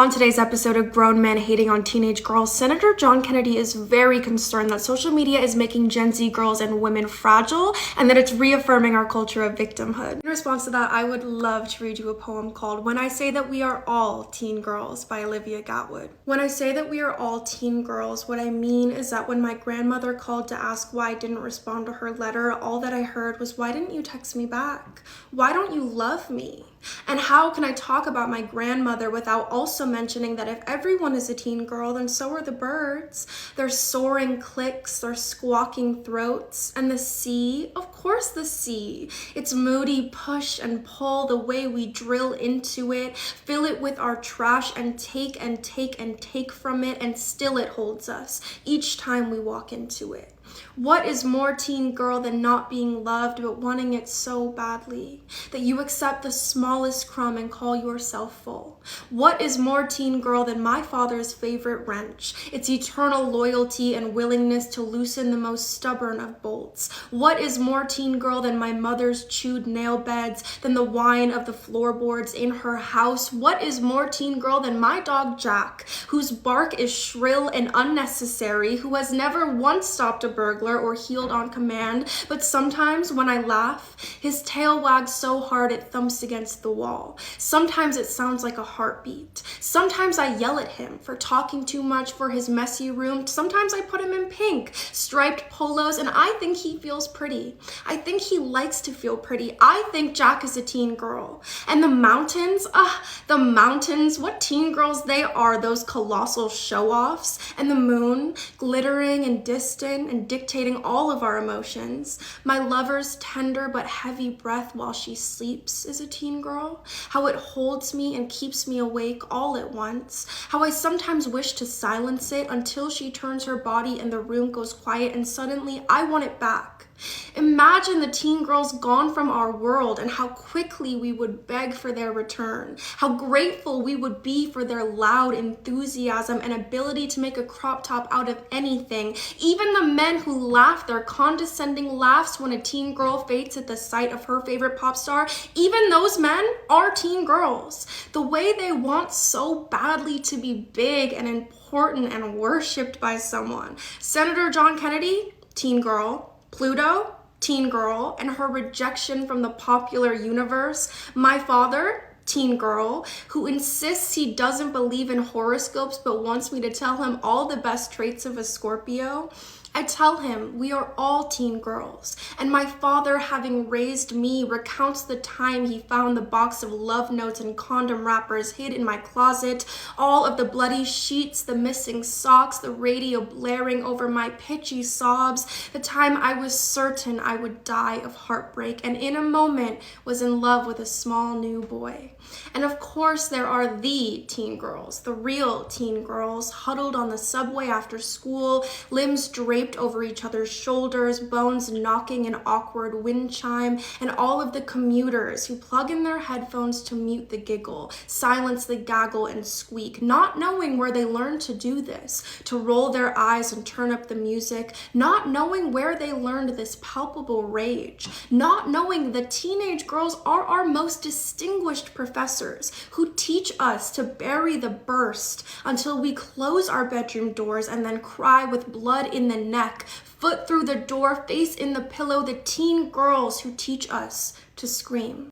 On today's episode of Grown Men Hating on Teenage Girls, Senator John Kennedy is very concerned that social media is making Gen Z girls and women fragile and that it's reaffirming our culture of victimhood. In response to that, I would love to read you a poem called When I Say That We Are All Teen Girls by Olivia Gatwood. When I say that we are all teen girls, what I mean is that when my grandmother called to ask why I didn't respond to her letter, all that I heard was, "Why didn't you text me back? Why don't you love me?" And how can I talk about my grandmother without also mentioning that if everyone is a teen girl, then so are the birds. Their soaring clicks, their squawking throats, and the sea, of course the sea. Its moody push and pull, the way we drill into it, fill it with our trash and take and take and take from it, and still it holds us each time we walk into it. What is more teen girl than not being loved but wanting it so badly that you accept the smallest crumb and call yourself full? What is more teen girl than my father's favorite wrench, its eternal loyalty and willingness to loosen the most stubborn of bolts? What is more teen girl than my mother's chewed nail beds, than the whine of the floorboards in her house? What is more teen girl than my dog Jack, whose bark is shrill and unnecessary, who has never once stopped a burglar or healed on command, but sometimes when I laugh, his tail wags so hard it thumps against the wall. Sometimes it sounds like a heartbeat. Sometimes I yell at him for talking too much for his messy room. Sometimes I put him in pink, striped polos, and I think he feels pretty. I think he likes to feel pretty. I think Jack is a teen girl. And the mountains, what teen girls they are, those colossal show-offs. And the moon, glittering and distant and dictating all of our emotions. My lover's tender but heavy breath while she sleeps is a teen girl. How it holds me and keeps me awake all at once. How I sometimes wish to silence it until she turns her body and the room goes quiet and suddenly I want it back. Imagine the teen girls gone from our world and how quickly we would beg for their return. How grateful we would be for their loud enthusiasm and ability to make a crop top out of anything. Even the men who laugh their condescending laughs when a teen girl faints at the sight of her favorite pop star, even those men are teen girls. The way they want so badly to be big and important and worshipped by someone. Senator John Kennedy, teen girl. Pluto, teen girl, and her rejection from the popular universe. My father, teen girl, who insists he doesn't believe in horoscopes but wants me to tell him all the best traits of a Scorpio. I tell him we are all teen girls, and my father, having raised me, recounts the time he found the box of love notes and condom wrappers hid in my closet, all of the bloody sheets, the missing socks, the radio blaring over my pitchy sobs, the time I was certain I would die of heartbreak, and in a moment was in love with a small new boy. And of course there are the teen girls, the real teen girls, huddled on the subway after school, limbs draped over each other's shoulders, bones knocking an awkward wind chime, and all of the commuters who plug in their headphones to mute the giggle, silence the gaggle and squeak, not knowing where they learned to do this, to roll their eyes and turn up the music, not knowing where they learned this palpable rage, not knowing that teenage girls are our most distinguished professors who teach us to bury the burst until we close our bedroom doors and then cry with blood in the neck, foot through the door, face in the pillow, the teen girls who teach us to scream.